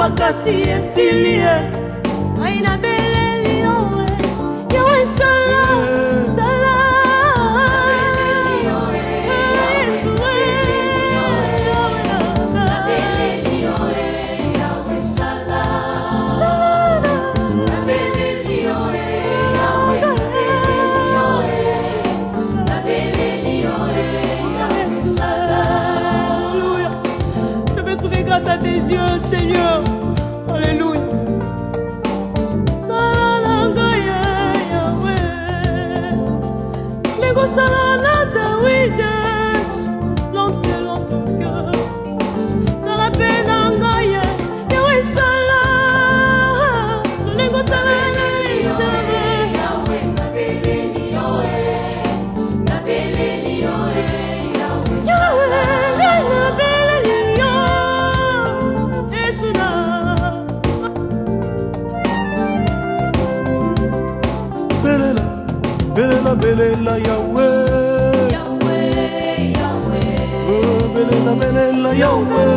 Makasi esilie aina beleli owe yawe sala sala Yesu beleli owe yawe sala beleli owe yawe beleli owe yawe sala. Je vais trouver grâce à tes yeux, Seigneur. Alléluia. Salala Yahweh. Lego salala David. L'homme selon ton cœur. Sala penanga Yahweh sala. Lego salala Yahweh. Yahweh nabeleli Yahweh. Nabeleli Yahweh. Yahweh nabeleli Yahweh. Esuna. Belela, belela, Yahweh. Yahweh, Yahweh. Oh, belela, belela, Yahweh.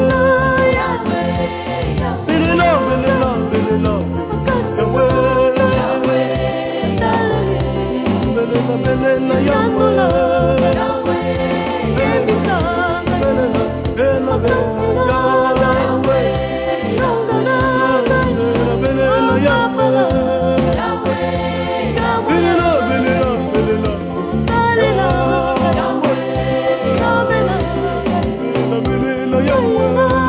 Belela, belela, belela, Yahweh. Belela, belela, Yahweh. Belela, belela, belela, Yahweh. Belela, belela, Yahweh. Yahweh.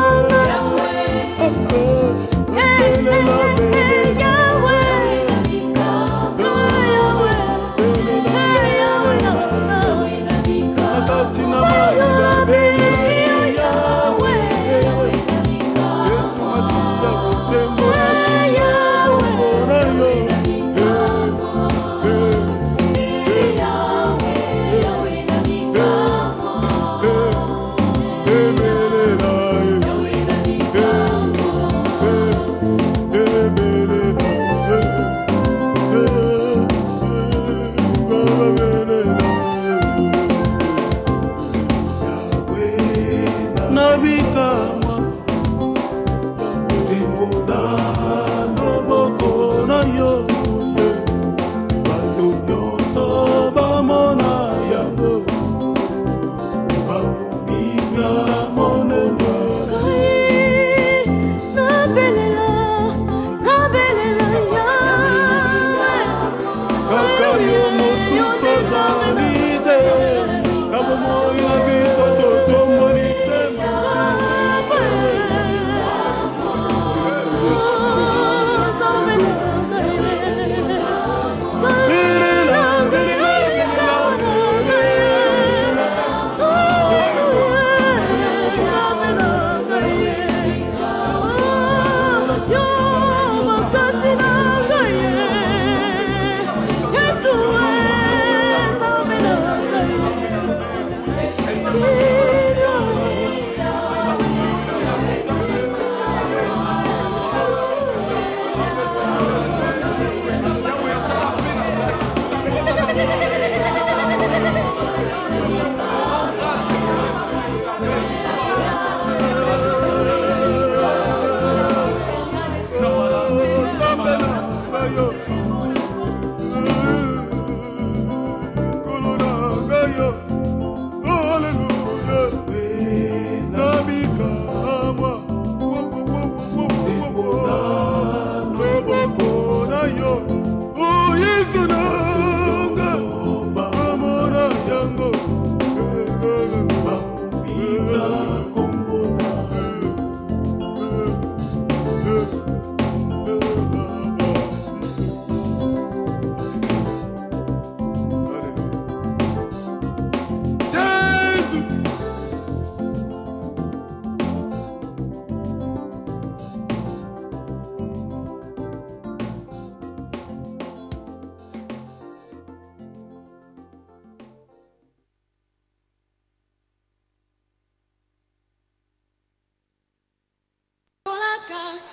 loboko na yo bato nyonso bamona yango babisa monene kaka yo mosusu ozali te na bomoi na biso totomboli sema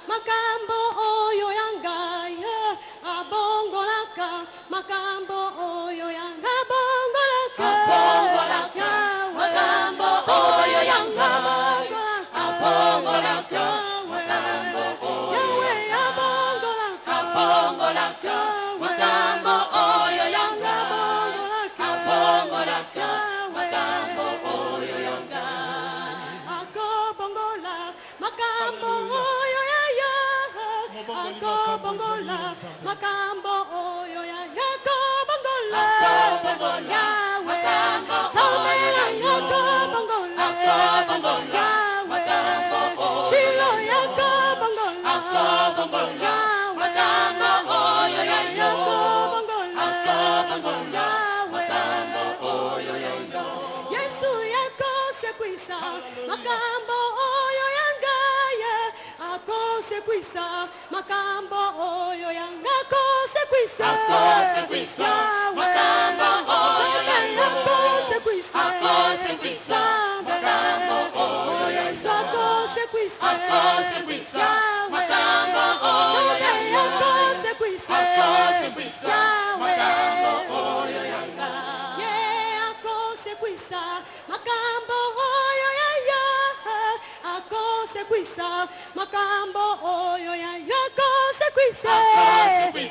makambo oyo yangaya abongolaka makambo oyo yanga bongolaka makambo oyo yanga abongolaka makambo oyo abongolaka makambo oyo yanga abongolaka makambo oyo yanga akobongola makambo oyo akobongola makambo oyo akobongola yawe saumela akobongola yawe shilo akobongola yawe makambo oyo akobongola yawe Yesu yakosekwisa makambo oyo yangaye akosekwisa makambo oyo yanga akosekwisa makambo oyo yanga akosekwisa makambo oyo Yesu akosekwisa makambo oyo yanga akosekwisa makambo oyo yanga akosekwisa makambo oyo yanga akosekwisa makambo oyo yanga akosekwisa yawe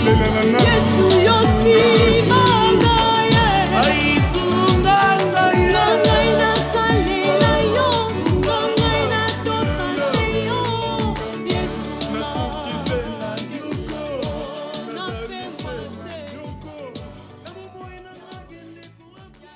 Yesu yosima ngaye aisunga ngai ngai na salela yo ngai na tosana yo Yesu nasukisela yuko na pefate yuko na momoina nagende kuapa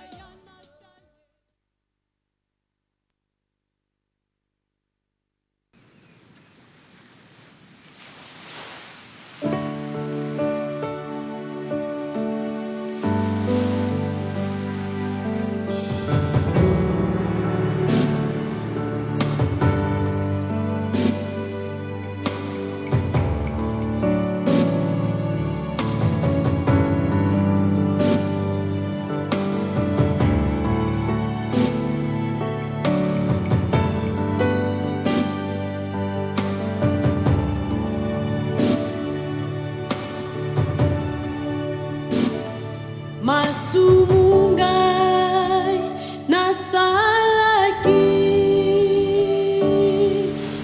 Masumungai nasalaki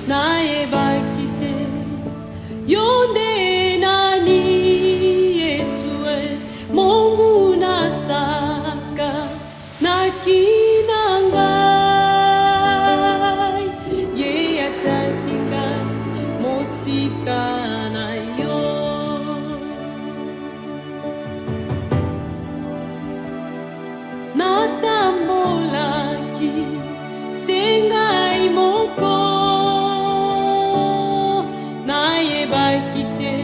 naebakite yonde nani Yesue Mungu nasaka nakinangai ye atakinga mosika na yo natambolaki sengai moko nayebaki te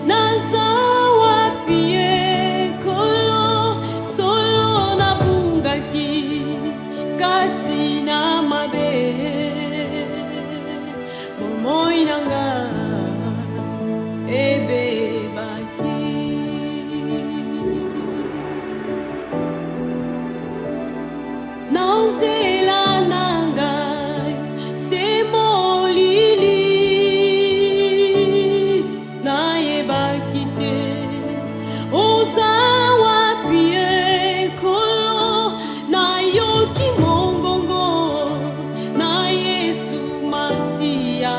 naza wapi ekolo solo nabungaki kati na mabe bomoi na ngai ebebaki nauzela nangai se molili nayebaki te oza wapi ekolo nayoki mongongo na Yesu Masiya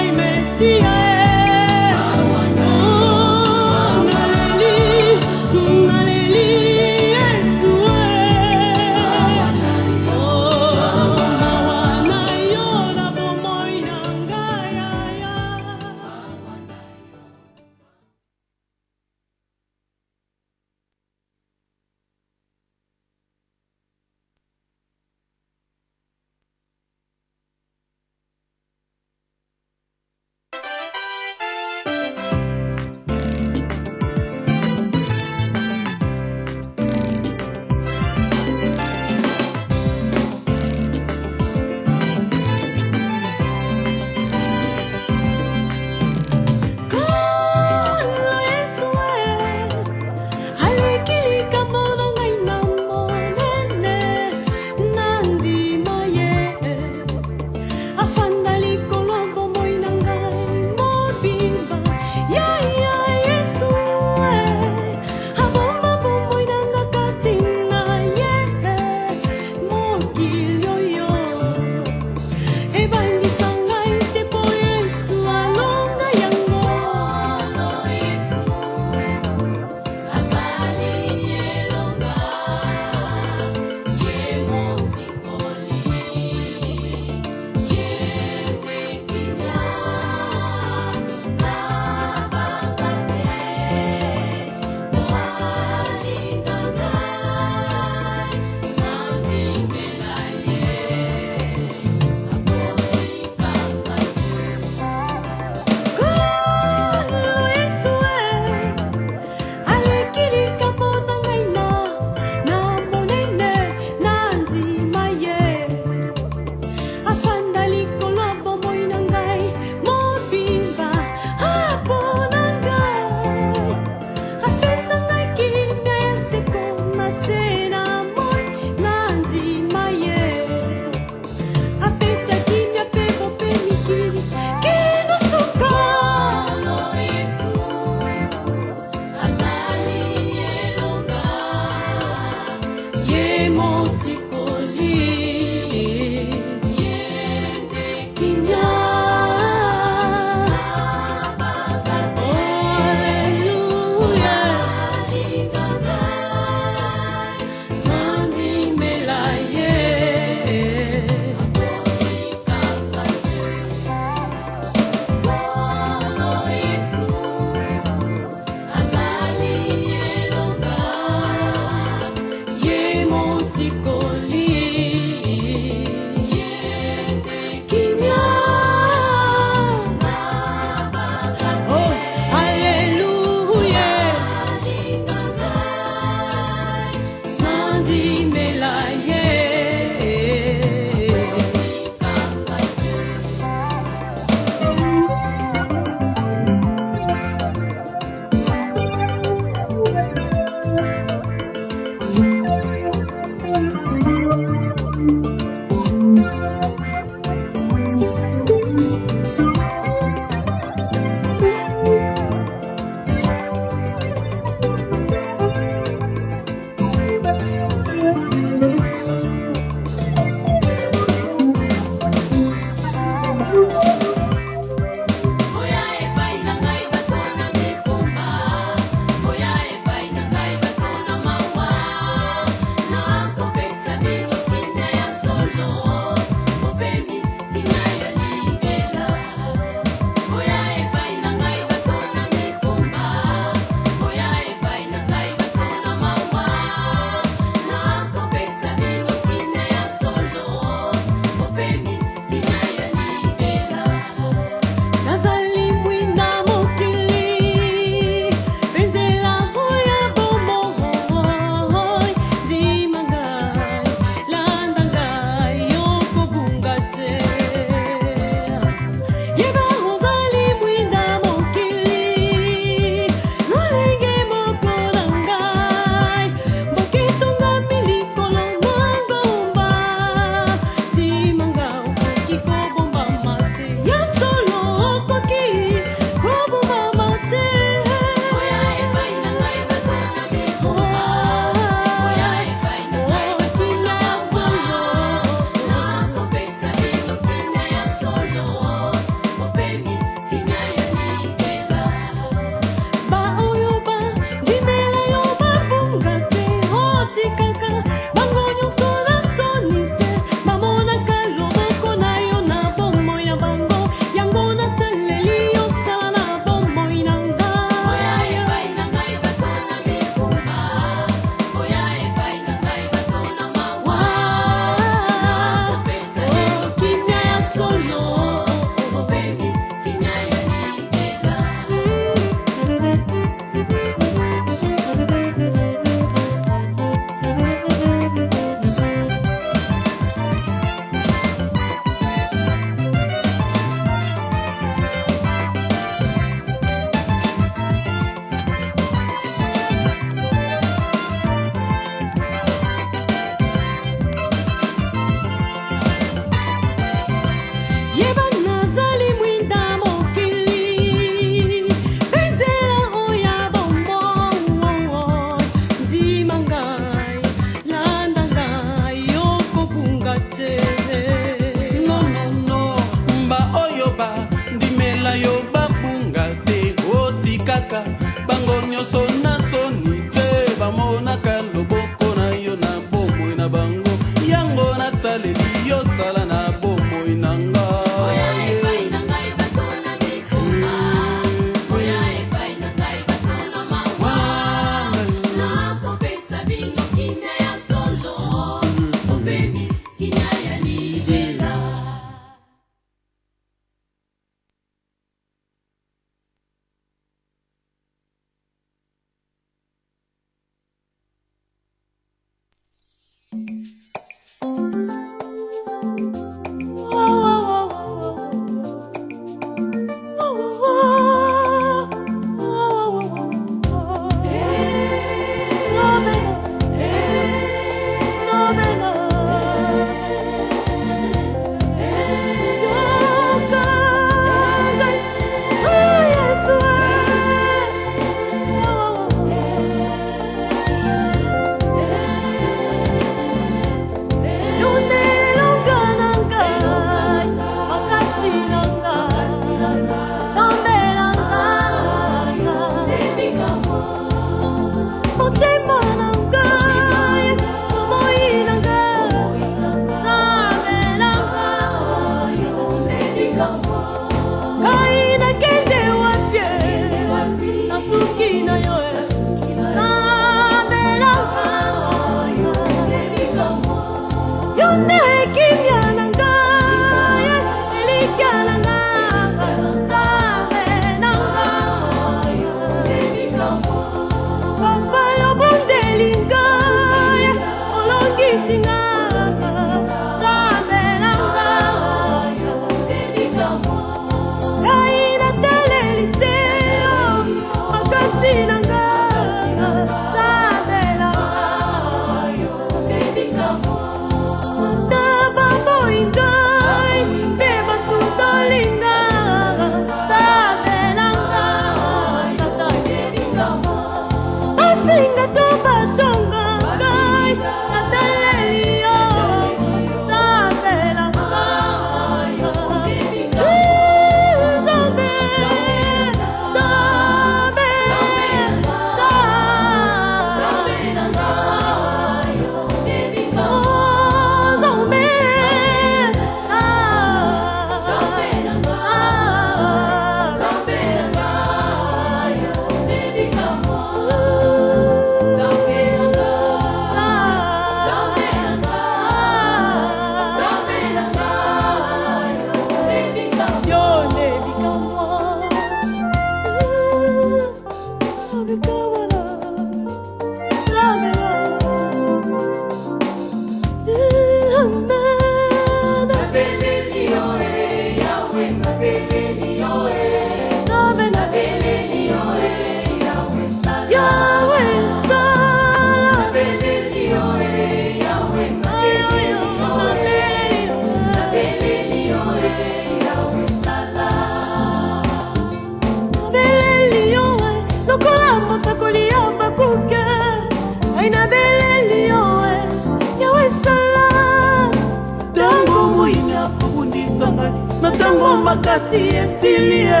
makasi esilie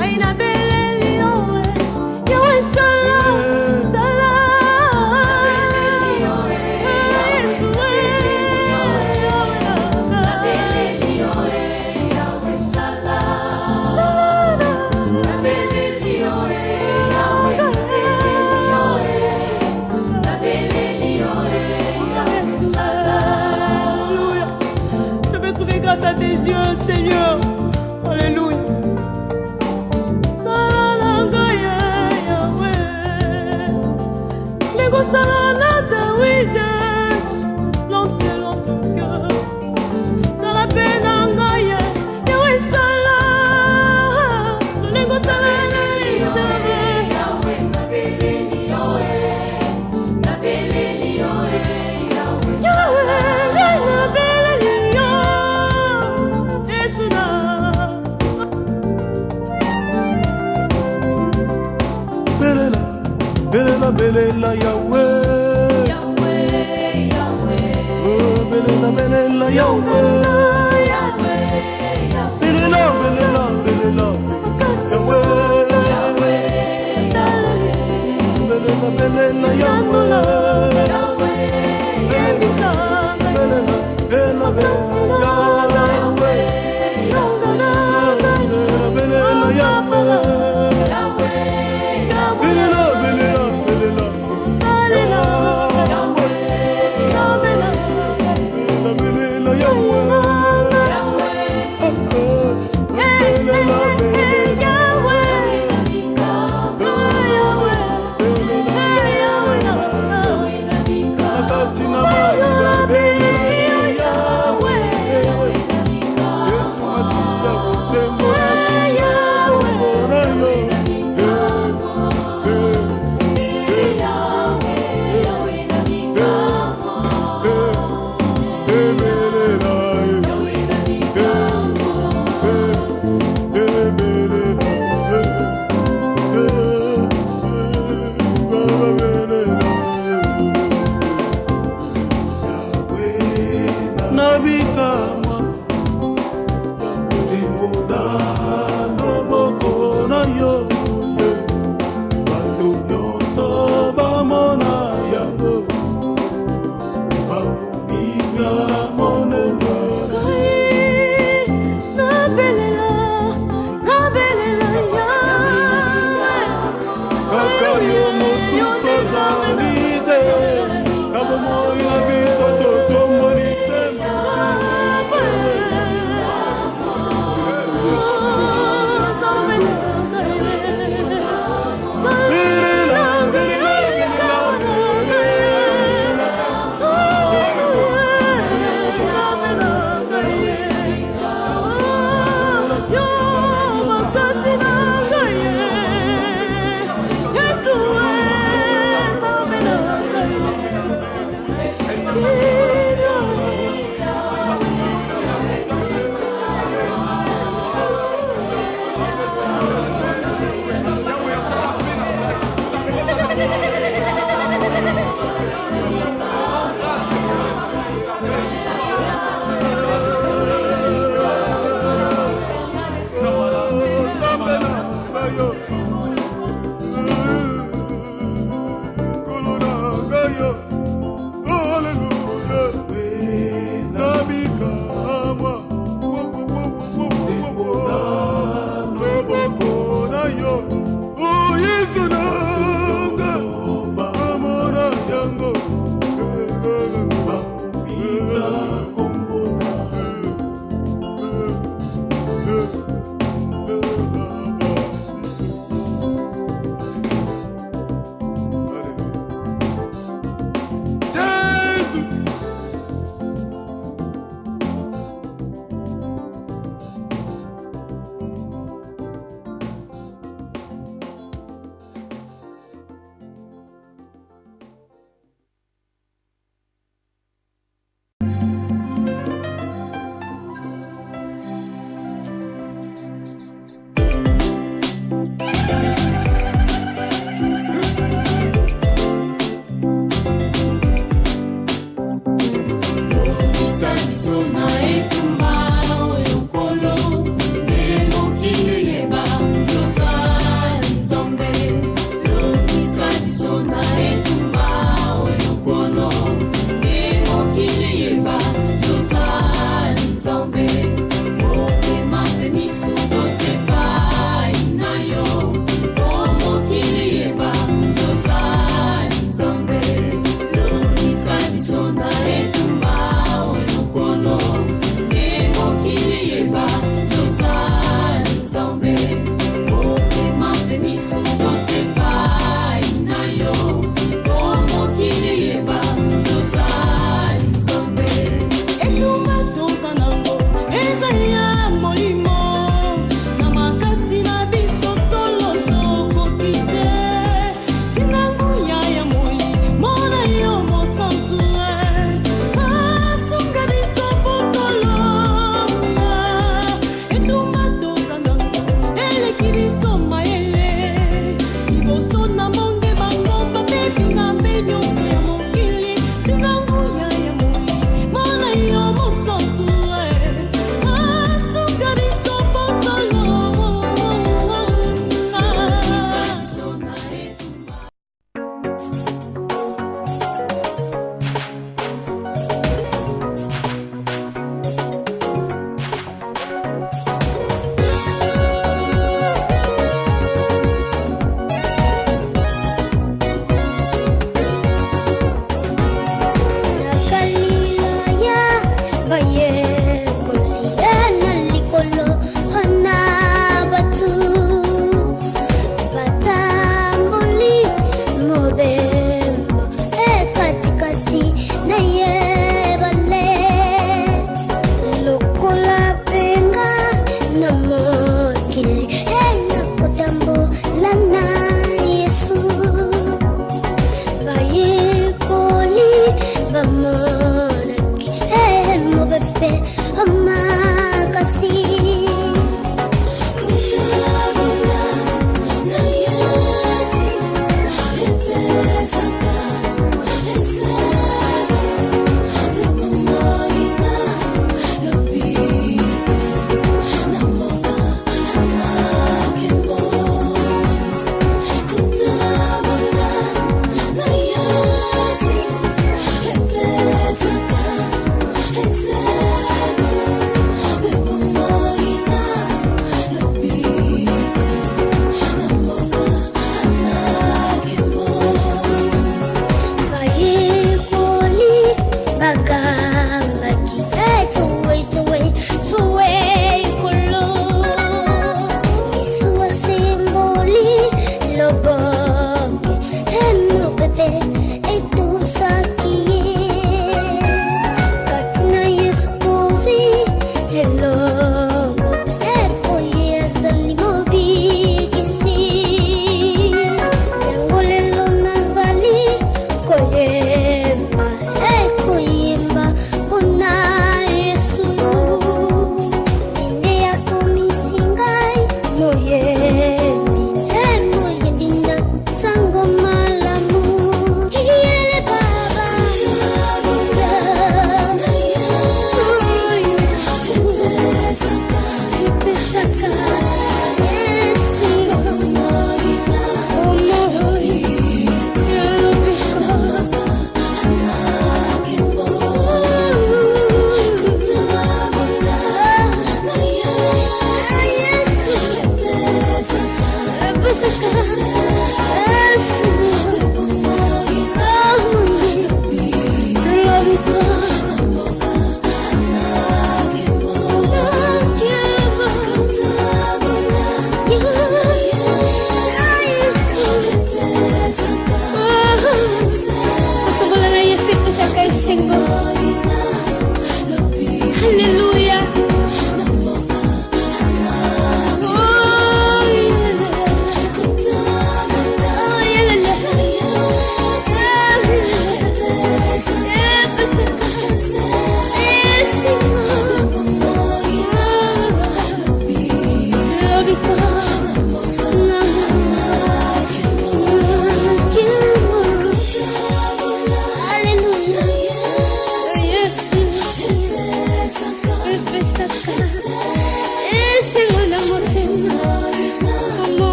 aina beleli owe yawe sala sala grâce à tes yeux, Seigneur. Alléluia. Salana Yahweh. Lego salana David. L'homme selon ton cœur. Salapena Ngaya. Yahweh Salah. Lego salana Yahweh. Yahweh Nabeleli Yahweh. Nabeleli Yahweh. Yahweh Nabeleli. Belela, belela, Yahweh. Yahweh, Yahweh. Oh, belela, belela, Yahweh. Belela, belela, belela, Yahweh. Belela, belela, Yahweh. Belela, belela, belela, Yahweh. Belela, belela, Yahweh. Yahweh.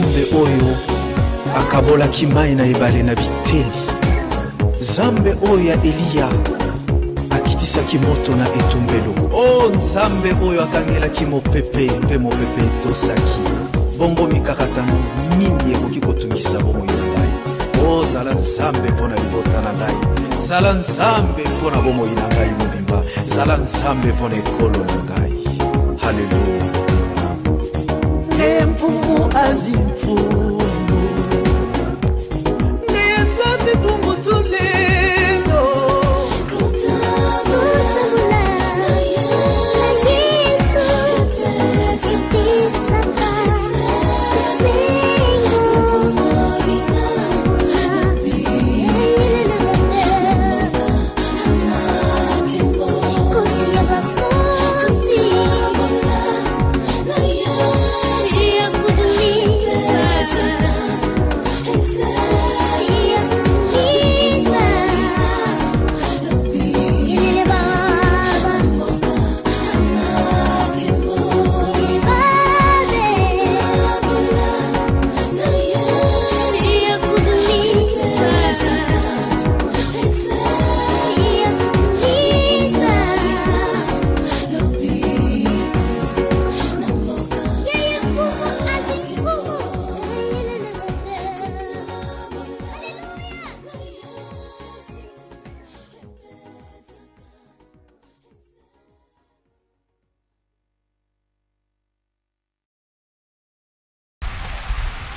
Nzambe oyo akabolaki mai na ebale na biteni, Nzambe oyo ya Eliya akitisaki moto na etumbelo, o Nzambe oyo akangelaki mopepe mpe mopepe etosaki. Bongo mikakatano nini ekoki kotungisa bomoi na ngai? O zala Nzambe mpo na libota na ngai, zala Nzambe mpo na bomoi na ngai mobimba, zala Nzambe mpo na ekolo na ngai. Haleluya. Mfumu azimfumu Nzambe bumutulendo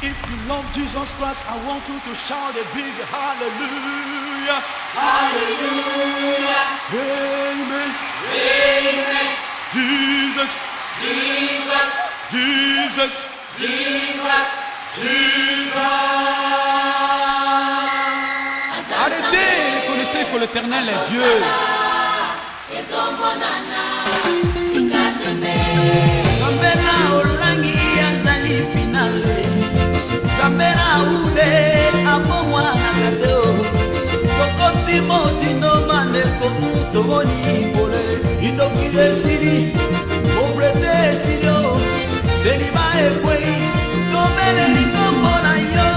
If you love Jesus Christ, I want you to shout a big hallelujah. Hallelujah. Amen. Amen. Jesus. Jesus. Jesus. Jesus. Jesus. Arrêtez, connaissez que l'Éternel est Dieu. Zambena olangi azali finale. Zambena ule abomwa nakateo. Kokoti motino mane komuto boni bole. Indokile siri, obrete sirio. Seliba ekwei, tomele likombo na yo.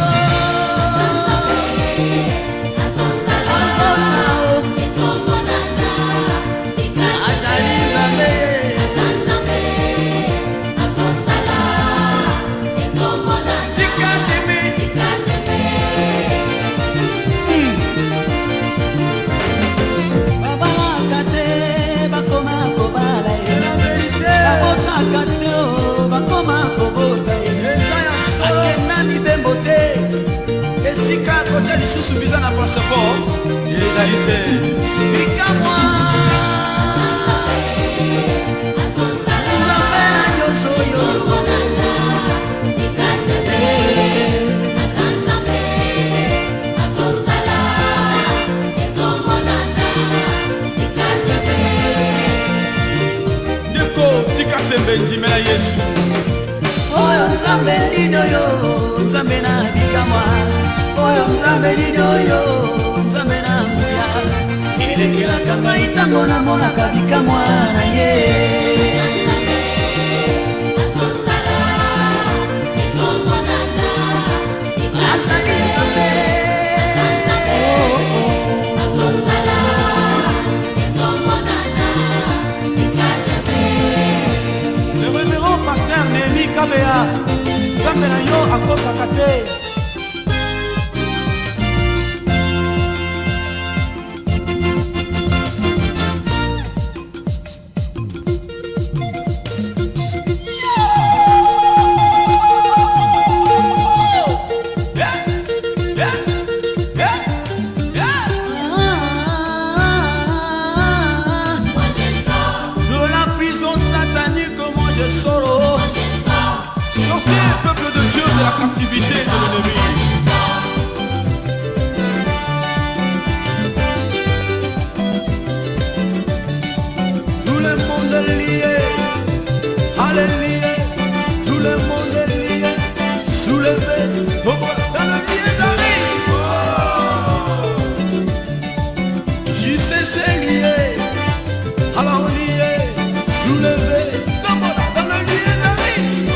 Suffisant à passeport, réalité. Pique-moi. Deko, tika tembe ndimela Yesu. Oyo Nzambe lido yo, Nzambe na pique-moi. Oyo Nzambe lidoyo, Nzambe na nguya. Ilekela kama itango na mona kabika mwana ye. Azali Nzambe. Le révérend pasteur Némi Kabea, Nzambe na yo akosaka te. Captivité de l'ennemi. Tout le monde est lié, alléluia. Tout le monde est lié, soulevé, dans le lié j'arrive. J'y sais c'est lié, alors lié, soulevé, dans le lié j'arrive.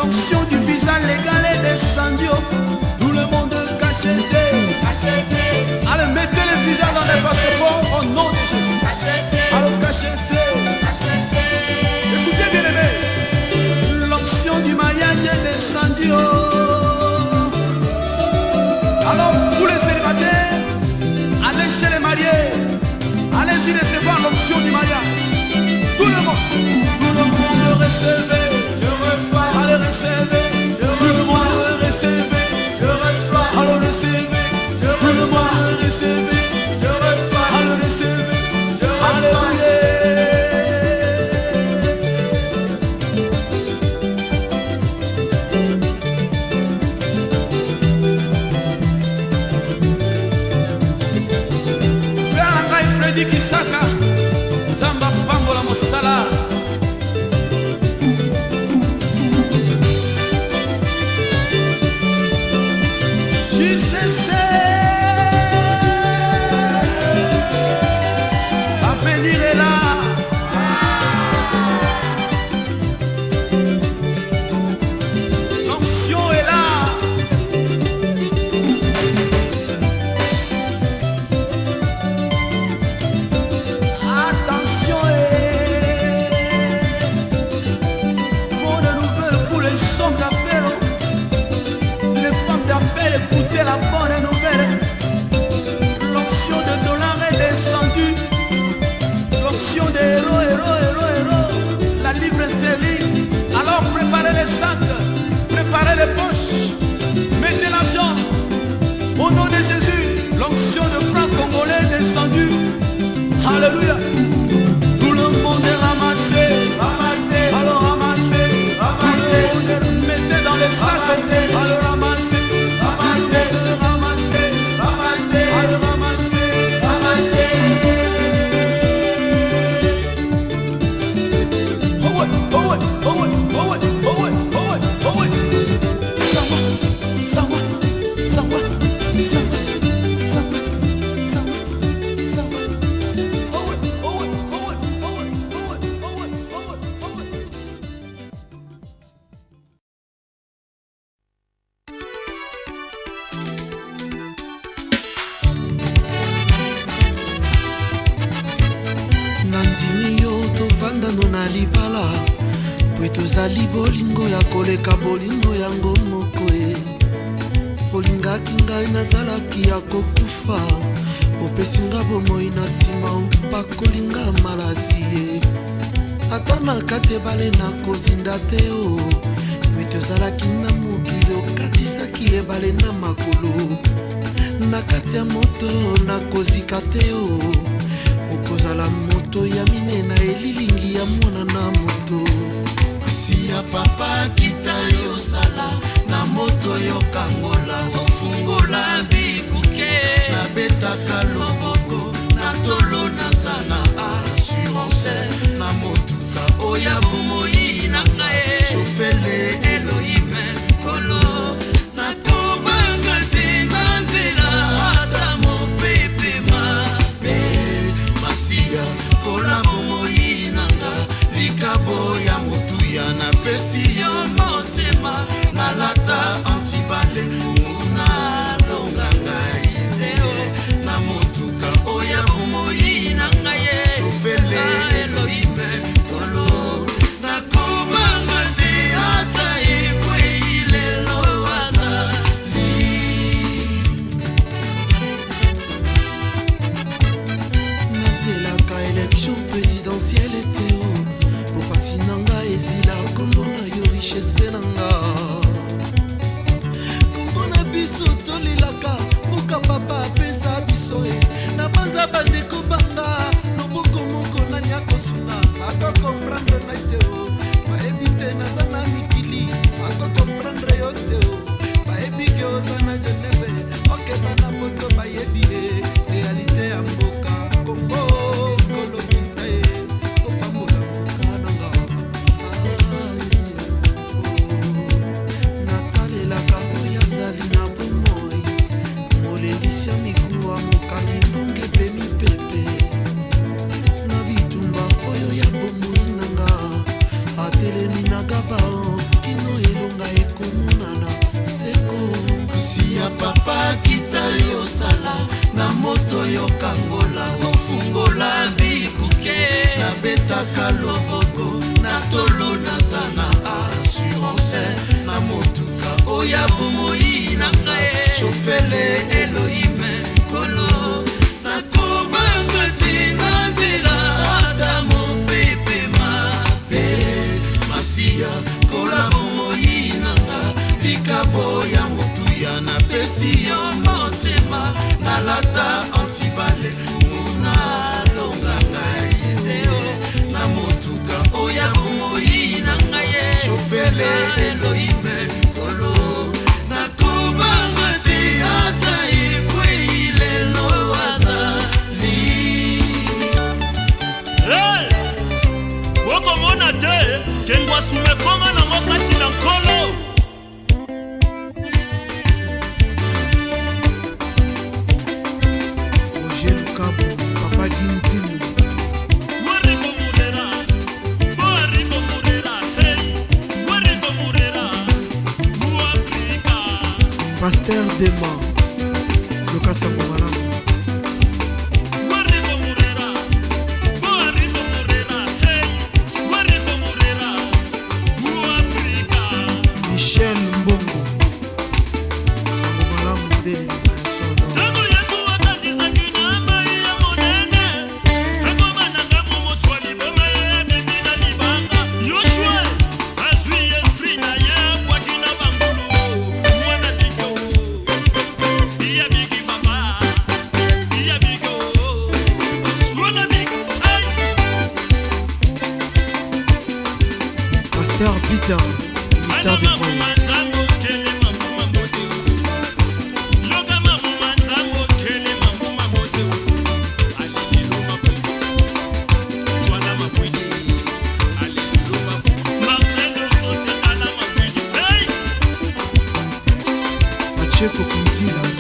l'onction du visa légal est descendue. Tout le monde cacheté. Allez, mettez le visa dans les passeports au nom de Jésus. Alors cacheté. Écoutez bien aimé, l'onction du mariage est descendue. Alors vous les célibataires, allez chez les mariés, allez-y recevoir l'onction du mariage. Tout le monde recevez, allez recevez, tout le monde recevez, allez recevez, tout le monde recevez, allez recevez, alléluia. Freddy Kisaka, Zamba Pambola Mosala. JCC, l'avenir est là. L'onction est là. Écoutez la bonne nouvelle, l'onction de dollars est descendue, l'onction de héros, la livre sterling. Alors préparez les sacs, préparez les poches, mettez l'argent au nom de Jésus. L'onction de franc congolais est descendue. Alléluia. Tout le monde est ramassé, alors ramassez, mettez dans les sacs, alors ramassez. tozali bolingo ya koleka bolingo yango moko ye. Bolingaki ngai nazalaki ya kokufa, opesinga bomoi na nsima opakolinga malasi ye. Ata na kati ebale nakozinda te o, poi tozalaki na mokili okatisaki ebale na makolo. Na kati ya moto nakozika te o, okozala moto ya minena elilingi ya mwana na moto. Si ya papa kita yo sala na moto yo kangola, ofungola bikuke na betaka loboko na tolo na sana assurance na motuka oya bomoi na ngae chofele Elohime kolo na kobanga te na nzela ata mopepe mabe masia kola bomoi na nga likabo ya motuya na pesi yo motema na lata antibale muna longanga iteo na motuka oya bomoi na ngaye chofele Elohime kolo na kubanga te ata ekwe ilelo azali. Nazelaka élection présidentielle eteo popasi nanga esila kombo na yo richesse nanga kombo na biso tolilaka moka papa apesa biso e na baza bandeko banga loboko moko nani akosunga akokomprendre na teo bayebi te naza na mikili akokomprendre yo teo bayebi ke oza na Geneve okeba na poto bayebi e realite ya mboka Kongo kolokita e opambola mboka nanga. oya bomoi na ngai shofele Elohim kolo nakobanga te na nzela ata mopepe mabe masiya kola bomoi na nga likabo ya motuya napesi yo motema nalata antibale muna longa ngai teteo na motuka oya bomoi na ngai shofele Elohim kolo nakobanga te ata ekwei lelo azali bokomona te kengwa sumekoma na mokati na nkolo Papa Ginzimu Pasteur Dema Lucas Samomala Michel Mbongo Samomala Mundeni Pasteur Peter, ministère des Moyens. Pacheco Kuntila